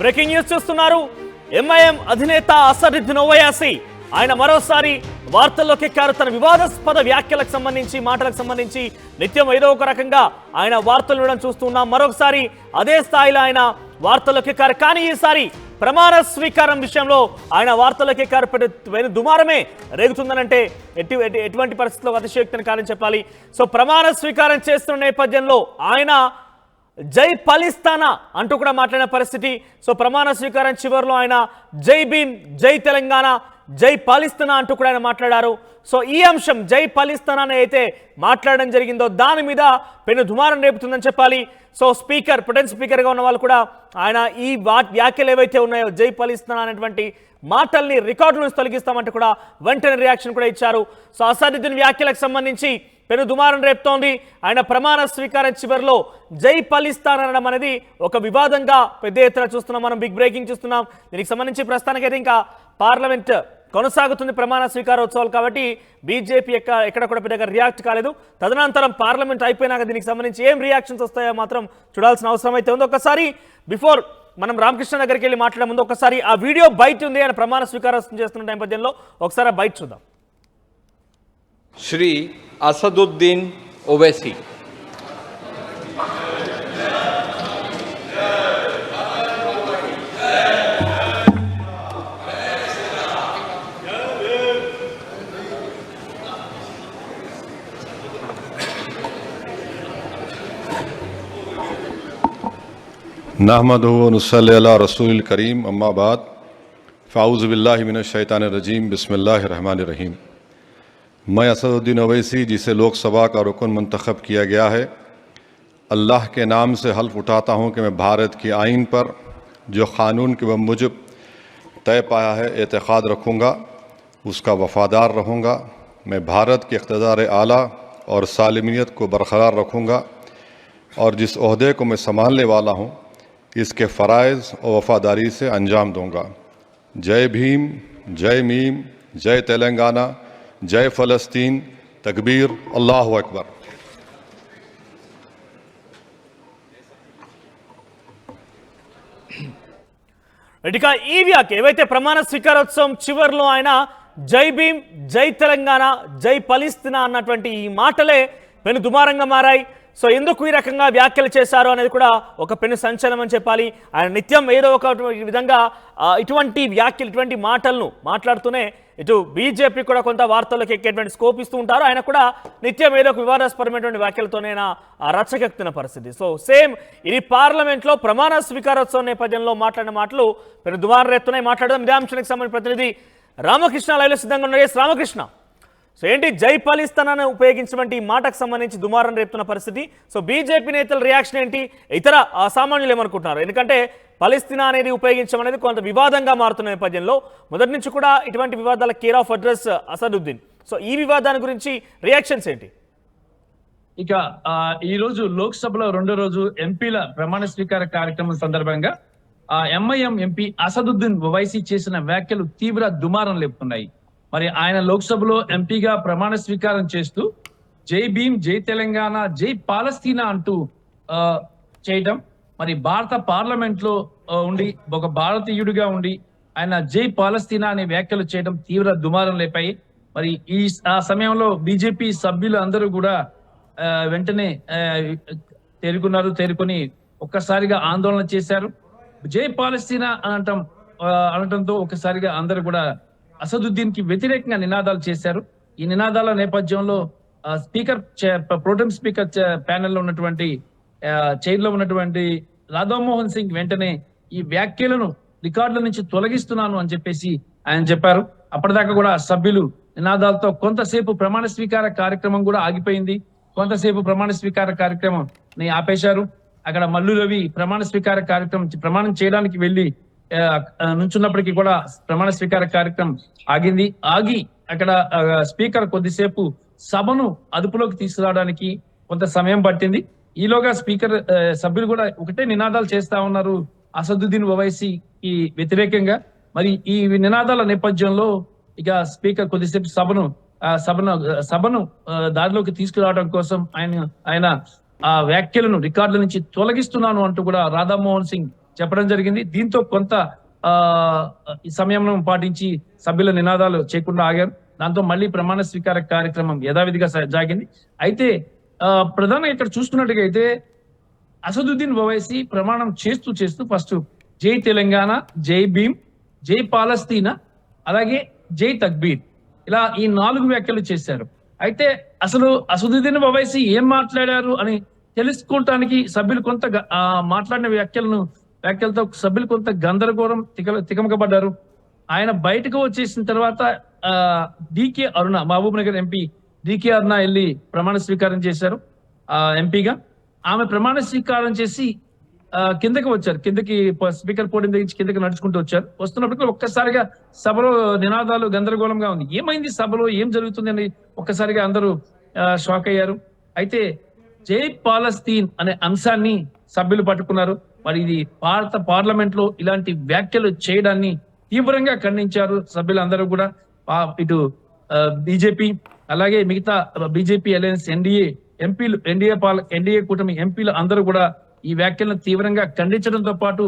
Breaking news చూస్తున్నారు. MIM అధినేత అసదుద్దీన్ ఓవైసీ ఆయన మరోసారి వార్తల్లోకి ఎక్కారు. తన వివాదాస్పద వ్యాఖ్యలకు సంబంధించి మాటలకు సంబంధించి నిత్యం ఏదో ఒక రకంగా ఆయన వార్తలు ఇవ్వడం చూస్తున్నాం. మరొకసారి అదే స్థాయిలో ఆయన వార్తల్లోకి ఎక్కారు. కానీ ఈసారి ప్రమాణ స్వీకారం విషయంలో ఆయన వార్తల్లోకి ఎక్కారు. దుమారమే రేగుతుందనంటే ఎటువంటి పరిస్థితుల్లో అతిశయోక్తిని కాదని చెప్పాలి. సో ప్రమాణ స్వీకారం చేస్తున్న నేపథ్యంలో ఆయన జై పాలిస్తానా అంటూ కూడా మాట్లాడిన పరిస్థితి. సో ప్రమాణ స్వీకారం చివరిలో ఆయన జై భీమ్, జై తెలంగాణ, జై పాలిస్తానా అంటూ కూడా ఆయన మాట్లాడారు. సో ఈ అంశం జై పాలిస్తానా అయితే మాట్లాడడం జరిగిందో దాని మీద పెను దుమారం రేపుతుందని చెప్పాలి. సో స్పీకర్, ప్రొటెన్ స్పీకర్గా ఉన్న వాళ్ళు కూడా ఆయన ఈ వ్యాఖ్యలు ఏవైతే ఉన్నాయో జై పాలిస్తానా అనేటువంటి మాటల్ని రికార్డు నుంచి తొలగిస్తామంటే కూడా వెంటనే రియాక్షన్ కూడా ఇచ్చారు. సో అసదుద్దీన్ వ్యాఖ్యలకు సంబంధించి పెను దుమారం రేపుతోంది. ఆయన ప్రమాణ స్వీకారం చివరిలో జై పాలిస్తాన్ అనడం అనేది ఒక వివాదంగా పెద్ద ఎత్తున చూస్తున్నాం. మనం బిగ్ బ్రేకింగ్ చూస్తున్నాం. దీనికి సంబంధించి ప్రస్తుతానికైతే ఇంకా పార్లమెంట్ కొనసాగుతుంది ప్రమాణ స్వీకారోత్సవాలు కాబట్టి బీజేపీ ఎక్కడ కూడా పెద్దగా రియాక్ట్ కాలేదు. తదనంతరం పార్లమెంట్ అయిపోయినాక దీనికి సంబంధించి ఏం రియాక్షన్స్ వస్తాయో మాత్రం చూడాల్సిన అవసరం అయితే ఉంది. ఒకసారి బిఫోర్ మనం రామకృష్ణ దగ్గరికి వెళ్ళి మాట్లాడే ముందు ఒకసారి ఆ వీడియో బయట ఉంది. ఆయన ప్రమాణ స్వీకారం చేస్తున్న నేపథ్యంలో ఒకసారి బయట చూద్దాం. श्री असदुद्दीन ओवैसी नहमदुहु व नुसल्ली अला रसूलिल करीम अम्मा बाद फ़ाऊज़ु बिल्लाहि मिनश शैतानिर रजीम बिस्मिल्लाहिर रहमानिर रहीम। मैं असदुद्दीन ओवैसी, जिसे लोकसभा का रुकन मंतखब किया गया है, अल्लाह के नाम से हल्फ उठाता हूँ कि मैं भारत की आइन पर जो क़ानून के मुजब तय पाया है एतक़ाद रखूँगा, उसका वफ़ादार रहूँगा। मैं भारत के इक़्तिदार आला और सालिमियत को बरक़रार रखूँगा और जिस ओहदे को मैं संभालने वाला हूँ इसके फ़राइज़ और वफ़ादारी से अंजाम दूँगा। जय भीम, जय मीम, जय तेलंगाना, जय फ़लस्तीन, तकबीर, अल्लाहु अकबर। ఇక ఈ వ్యాఖ్య ఏవైతే ప్రమాణ స్వీకారోత్సవం చివరిలో ఆయన జై భీమ్, జై తెలంగాణ, జై పాలిస్తానా అన్నటువంటి ఈ మాటలే పెను దుమారంగా మారాయి. సో ఎందుకు ఈ రకంగా వ్యాఖ్యలు చేశారు అనేది కూడా ఒక పెను సంచలనం అని చెప్పాలి. ఆయన నిత్యం ఏదో ఒక విధంగా ఇటువంటి వ్యాఖ్యలు, ఇటువంటి మాటలను మాట్లాడుతూనే ఇటు బీజేపీ కూడా కొంత వార్తల్లోకి ఎక్కేటువంటి స్కోప్ ఇస్తూ ఉంటారు. ఆయన కూడా నిత్యం ఏదో ఒక వివాదాస్పరమైనటువంటి వ్యాఖ్యలతోనే రచ్చకెక్కుతున్న పరిస్థితి. సో సేమ్ ఇది పార్లమెంట్లో ప్రమాణ స్వీకారోత్సవం నేపథ్యంలో మాట్లాడిన మాటలు పెను దుమారం రేపుతున్నాయి. మాట్లాడదాం ఇదే అంశానికి సంబంధించిన ప్రతినిధి రామకృష్ణ లైవ్లో సిద్ధంగా ఉన్నారు. రామకృష్ణ, సో ఏంటి జై పాలిస్తానాన్ని ఉపయోగించినటువంటి మాటకు సంబంధించి దుమారం రేపుతున్న పరిస్థితి? సో బీజేపీ నేతల రియాక్షన్ ఏంటి? ఇతర అసామాన్యులు ఏమనుకుంటున్నారు? ఎందుకంటే పాలిస్తానా అనేది ఉపయోగించడం అనేది కొంత వివాదంగా మారుతున్న నేపథ్యంలో మొదటి నుంచి కూడా ఇటువంటి వివాదాల care of address Asaduddin. So ఈ వివాదాన్ని గురించి రియాక్షన్స్ ఏంటి? ఇక ఈ రోజు లోక్సభలో రెండో రోజు ఎంపీల ప్రమాణ స్వీకార కార్యక్రమం సందర్భంగా ఎంఐఎం ఎంపీ అసదుద్దీన్ ఓవైసీ చేసిన వ్యాఖ్యలు తీవ్ర దుమారం లేపుతున్నాయి. మరి ఆయన లోక్సభలో ఎంపీగా ప్రమాణ స్వీకారం చేస్తూ జై భీమ్, జై తెలంగాణ, జై పాలస్తీనా అంటూ చేయటం, మరి భారత పార్లమెంట్ లో ఉండి ఒక భారతీయుడిగా ఉండి ఆయన జై పాలస్తీనా అనే వ్యాఖ్యలు చేయడం తీవ్ర దుమారం లేపాయి. మరి ఆ సమయంలో బీజేపీ సభ్యులు అందరూ కూడా వెంటనే తేరుకొని ఒక్కసారిగా ఆందోళన చేశారు. జై పాలస్తీనా అనటంతో ఒక్కసారిగా అందరూ కూడా అసదుద్దీన్ కి వ్యతిరేకంగా నినాదాలు చేశారు. ఈ నినాదాల నేపథ్యంలో స్పీకర్, ప్రోటెం స్పీకర్ ప్యానెల్లో ఉన్నటువంటి చైర్ లో ఉన్నటువంటి రాధామోహన్ సింగ్ వెంటనే ఈ వ్యాఖ్యలను రికార్డుల నుంచి తొలగిస్తున్నాను అని చెప్పేసి ఆయన చెప్పారు. అప్పటిదాకా కూడా సభ్యులు నినాదాలతో కొంతసేపు ప్రమాణ స్వీకార కార్యక్రమం కూడా ఆగిపోయింది. కొంతసేపు ప్రమాణ స్వీకార కార్యక్రమం ఆపేశారు. అక్కడ మల్లు రవి ప్రమాణ స్వీకార కార్యక్రమం ప్రమాణం చేయడానికి వెళ్లి నుంచున్నప్పటికీ కూడా ప్రమాణ స్వీకార కార్యక్రమం ఆగి అక్కడ స్పీకర్ కొద్దిసేపు సభను అదుపులోకి తీసుకురావడానికి కొంత సమయం పట్టింది. ఈలోగా స్పీకర్ సభ్యులు కూడా ఒకటే నినాదాలు చేస్తా ఉన్నారు అసదుద్దీన్ ఓవైసీకి వ్యతిరేకంగా. మరి ఈ నినాదాల నేపథ్యంలో ఇక స్పీకర్ కొద్దిసేపు సభను దారిలోకి తీసుకురావడం కోసం ఆయన ఆ వ్యాఖ్యలను రికార్డుల నుంచి తొలగిస్తున్నాను అంటూ కూడా రాధామోహన్ సింగ్ చెప్పడం జరిగింది. దీంతో కొంత ఈ సమయం పాటించి సభ్యుల నినాదాలు చేయకుండా ఆగారు. దాంతో మళ్ళీ ప్రమాణ స్వీకార కార్యక్రమం యథావిధిగా సాగింది. అయితే ప్రధానంగా ఇక్కడ చూసుకున్నట్టుగా అయితే అసదుద్దీన్ ఓవైసీ ప్రమాణం చేస్తూ ఫస్ట్ జై తెలంగాణ, జై భీమ్, జై పాలస్తీనా, అలాగే జై తక్బీర్, ఇలా ఈ 4 వ్యాఖ్యలు చేశారు. అయితే అసలు అసదుద్దీన్ ఓవైసీ ఏం మాట్లాడారు అని తెలుసుకోవటానికి సభ్యులు కొంత మాట్లాడిన వ్యాఖ్యలతో సభ్యులు కొంత గందరగోళం తికమకబడ్డారు. ఆయన బయటకు వచ్చేసిన తర్వాత డికే అరుణ, మహబూబ్ నగర్ ఎంపీ డికే అరుణ వెళ్ళి ప్రమాణ స్వీకారం చేశారు ఎంపీగా. ఆమె ప్రమాణ స్వీకారం చేసి కిందకి వచ్చారు. కిందకి స్పీకర్ పోడియం దగ్గర కిందకి నడుచుకుంటూ వచ్చారు. వస్తున్నప్పటికీ ఒక్కసారిగా సభలో నినాదాలు గందరగోళంగా ఉంది. ఏమైంది సభలో, ఏం జరుగుతుంది అని ఒక్కసారిగా అందరూ షాక్ అయ్యారు. అయితే జై పాలస్తీన్ అనే అంశాన్ని సభ్యులు పట్టుకున్నారు. మరి ఇది భారత పార్లమెంట్ లో ఇలాంటి వ్యాఖ్యలు చేయడాన్ని తీవ్రంగా ఖండించారు సభ్యులందరూ కూడా. బీజేపీ అలాగే మిగతా బీజేపీ అలయన్స్ ఎంపీలు, ఎన్డీఏ కూటమి ఎంపీలు అందరూ కూడా ఈ వ్యాఖ్యలను తీవ్రంగా ఖండించడంతో పాటు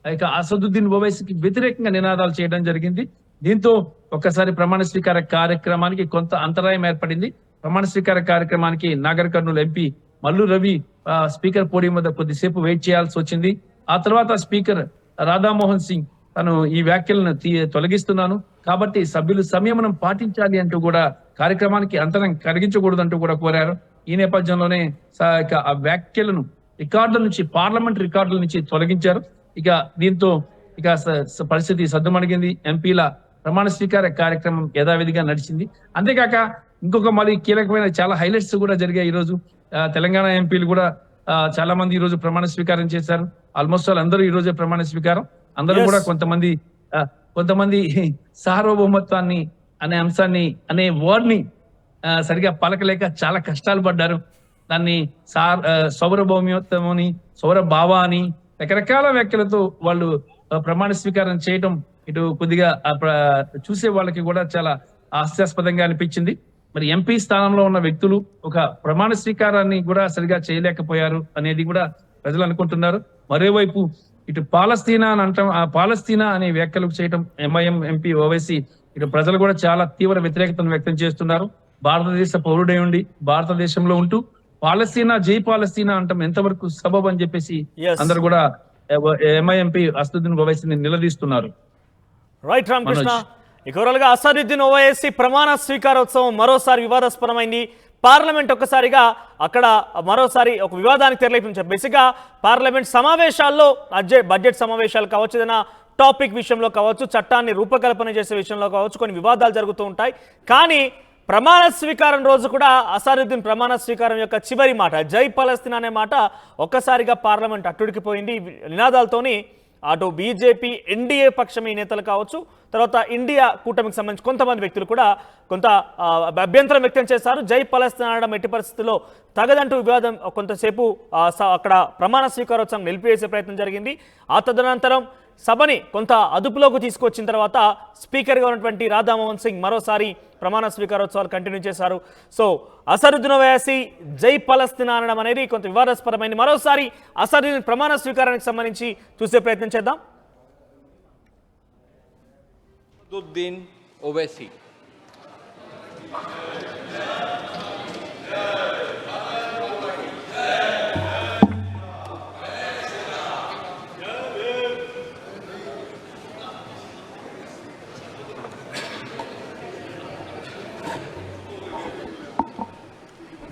ఇక అసదుద్దీన్ ఓవైసీకి వ్యతిరేకంగా నినాదాలు చేయడం జరిగింది. దీంతో ఒక్కసారి ప్రమాణ స్వీకార కార్యక్రమానికి కొంత అంతరాయం ఏర్పడింది. ప్రమాణ స్వీకార కార్యక్రమానికి Nagar Kurnool MP Mallu Ravi speaker podium వద్ద కొద్దిసేపు వెయిట్ చేయాల్సి వచ్చింది. ఆ తర్వాత స్పీకర్ రాధామోహన్ సింగ్ తను ఈ వ్యాఖ్యలను తొలగిస్తున్నాను కాబట్టి సభ్యులు సంయమనం పాటించాలి అంటూ కూడా కార్యక్రమానికి అంతరం కలిగించకూడదంటూ కూడా కోరారు. ఈ నేపథ్యంలోనే ఆ వ్యాఖ్యలను పార్లమెంట్ రికార్డుల నుంచి తొలగించారు. ఇక దీంతో పరిస్థితి సద్దుమణిగింది. ఎంపీల ప్రమాణ స్వీకార కార్యక్రమం యథావిధిగా నడిచింది. అంతేకాక ఇంకొక మళ్ళీ కీలకమైన చాలా హైలైట్స్ కూడా జరిగాయి. ఈ రోజు తెలంగాణ ఎంపీలు కూడా చాలా మంది ఈ రోజు ప్రమాణ స్వీకారం చేశారు. ఆల్మోస్ట్ అందరూ ఈ రోజే ప్రమాణ స్వీకారం. అందరూ కూడా కొంతమంది సార్వభౌమత్వాన్ని అనే అంశాన్ని అనే వర్డ్ ని సరిగా పలకలేక చాలా కష్టాలు పడ్డారు. దాన్ని సౌరభౌమత్వం, సౌర భావ అని రకరకాల వ్యాఖ్యలతో వాళ్ళు ప్రమాణ స్వీకారం చేయటం ఇటు కొద్దిగా చూసే వాళ్ళకి కూడా చాలా హాస్యాస్పదంగా అనిపించింది. మరి ఎంపీ స్థానంలో ఉన్న వ్యక్తులు ఒక ప్రమాణ స్వీకారాన్ని కూడా సరిగా చేయలేకపోయారు అనేది కూడా ప్రజలు అనుకుంటున్నారు. మరోవైపు ఇటు పాలస్తీనా అని అంటాం, ఆ పాలస్తీనా అనే వ్యాఖ్యలు చేయటం ఎంఐఎం ఎంపీ ఓవైసీ ఇటు ప్రజలు కూడా చాలా తీవ్ర వ్యతిరేకతను వ్యక్తం చేస్తున్నారు. భారతదేశ పౌరుడై ఉండి భారతదేశంలో ఉంటూ పాలస్తీనా, జై పాలస్తీనా అంటాం ఎంతవరకు సబబ్ అని చెప్పేసి అందరు కూడా ఎంఐఎంపీ అసదుద్దీన్ ఓవైసీని నిలదీస్తున్నారు. రైట్ రామకృష్ణ, ఇకవరలుగా అసదుద్దీన్ ఓవైసీ ప్రమాణ స్వీకారోత్సవం మరోసారి వివాదాస్పదమైంది. పార్లమెంట్ ఒక్కసారిగా అక్కడ మరోసారి ఒక వివాదానికి తెరలేపించారు. బేసిక్గా పార్లమెంట్ సమావేశాల్లో బడ్జెట్ సమావేశాలు కావచ్చు, ఏదైనా టాపిక్ విషయంలో కావచ్చు, చట్టాన్ని రూపకల్పన చేసే విషయంలో కావచ్చు, కొన్ని వివాదాలు జరుగుతూ ఉంటాయి. కానీ ప్రమాణ స్వీకారం రోజు కూడా అసదుద్దీన్ ప్రమాణ స్వీకారం యొక్క చివరి మాట జై పాలస్తీనా అనే మాట ఒక్కసారిగా పార్లమెంట్ అట్టుడికిపోయింది. నినాదాలతోని అటు బీజేపీ, ఎన్డీఏ పక్షమే నేతలు కావచ్చు, తర్వాత ఇండియా కూటమికి సంబంధించి కొంతమంది వ్యక్తులు కూడా కొంత అభ్యంతరం వ్యక్తం చేశారు. జై పాలస్తీనా అనడం ఎట్టి పరిస్థితుల్లో తగదంటూ వివాదం కొంతసేపు అక్కడ ప్రమాణ స్వీకారోత్సవం నిలిపివేసే ప్రయత్నం జరిగింది. ఆ తదనంతరం సభని కొంత అదుపులోకి తీసుకొచ్చిన తర్వాత స్పీకర్గా ఉన్నటువంటి రాధామోహన్ సింగ్ మరోసారి ప్రమాణ స్వీకారోత్సవాలు కంటిన్యూ చేశారు. సో అసదుద్దీన్ ఓవైసీ జై పాలస్తీనా అనడం అనేది కొంత వివాదాస్పదమైంది. మరోసారి అసదుద్దీన్ ప్రమాణ స్వీకారానికి సంబంధించి చూసే ప్రయత్నం చేద్దాం. అసదుద్దీన్ ఓవైసీ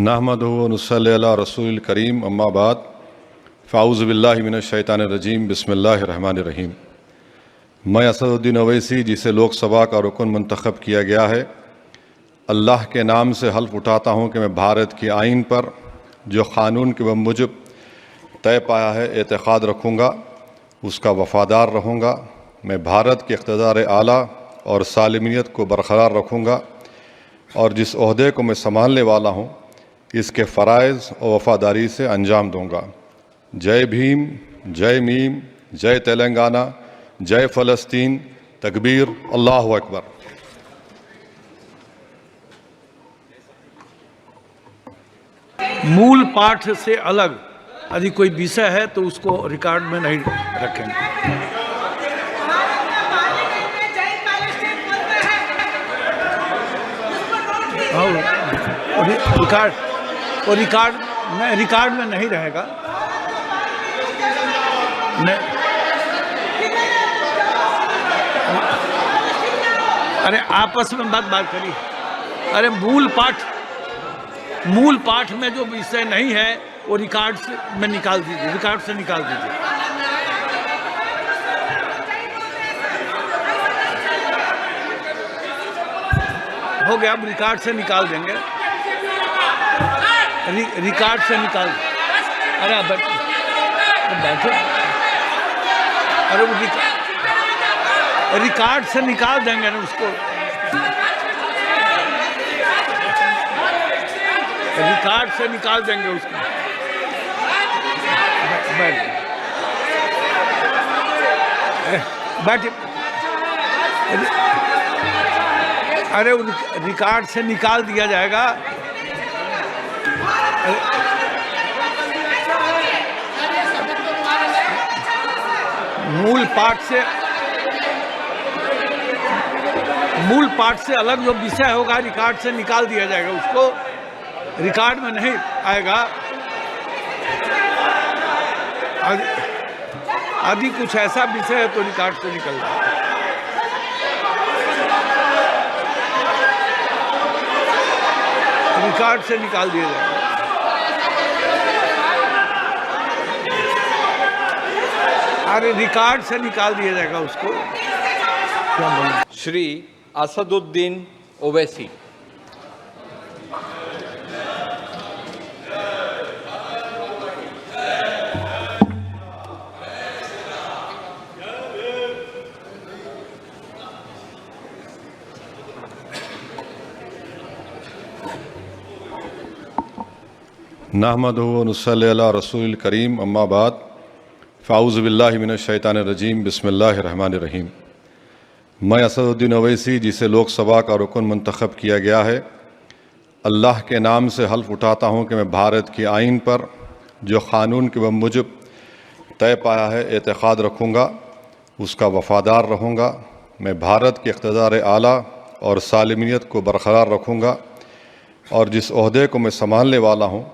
नहमदुहु व नुसल्ली अला रसूलिल करीम अम्मा बाद फ़ाऊज़ु बिल्लाहि मिनश शैतानिर रजीम बिस्मिल्लाहिर रहमानिर रहीम। मैं असदुद्दीन ओवैसी, जिसे लोकसभा का रुकन मंतखब किया गया है, अल्लाह के नाम से हल्फ उठाता हूँ कि मैं भारत की आइन पर जो क़ानून के मुजब तय पाया है एतक़ाद रखूँगा, उसका वफ़ादार रहूँगा। मैं भारत के इक़्तिदार आला और सालिमियत को बरकरार रखूँगा और जिस ओहदे को मैं संभालने वाला हूँ इसके फ़राइज़ और वफ़ादारी से अंजाम दूँगा। जय भीम, जय मीम, जय तेलंगाना, जय फ़लस्तीन, तकबीर, अल्लाहु अकबर। मूल पाठ से अलग यदि कोई विषय है तो उसको रिकॉर्ड में नहीं रखेंगे। और रिकॉर्ड में नहीं रहेगा। नहीं। अरे आपस में बात करिए। अरे मूल पाठ में जो विषय नहीं है वो रिकॉर्ड में निकाल दीजिए, रिकॉर्ड से निकाल दीजिए। हो गया, अब रिकॉर्ड से निकाल देंगे। रिकॉर्ड से निकाल। अरे आप बैठो। अरे वो रिकॉर्ड से निकाल देंगे ना उसको। रिकॉर्ड से निकाल देंगे उसको। बैठ। अरे रिकॉर्ड से निकाल दिया जाएगा। मूल पाठ से अलग जो विषय होगा रिकॉर्ड से निकाल दिया जाएगा, उसको रिकॉर्ड में नहीं आएगा। यदि कुछ ऐसा विषय है तो रिकॉर्ड से निकल जाएगा। रिकॉर्ड से निकाल दिया जाएगा। अरे रिकॉर्ड से निकाल दिया जाएगा उसको। क्या बोलूं? श्री असदुद्दीन ओवैसी। नहमदुहु व नुसल्ली अला रसूलिल करीम अम्मा बाद फ़ाऊज़ु बिल्लाहि मिनश शैतानिर रजीम बिस्मिल्लाहिर रहमानिर रहीम। मैं असदुद्दीन ओवैसी, जिसे लोकसभा का रुकन मंतखब किया गया है, अल्लाह के नाम से हल्फ उठाता हूँ कि मैं भारत की आइन पर जो क़ानून के मुजब तय पाया है एतक़ाद रखूँगा, उसका वफ़ादार रहूँगा। मैं भारत के इक़्तिदार आला और सालिमियत को बरक़रार रखूँगा और जिस ओहदे को मैं संभालने वाला हूँ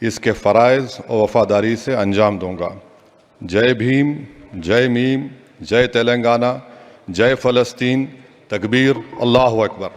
इसके फ़राइज़ और वफ़ादारी से अंजाम दूँगा। जय भीम, जय मीम, जय तेलंगाना, जय फ़लस्तीन, तकबीर, अल्लाहु अकबर।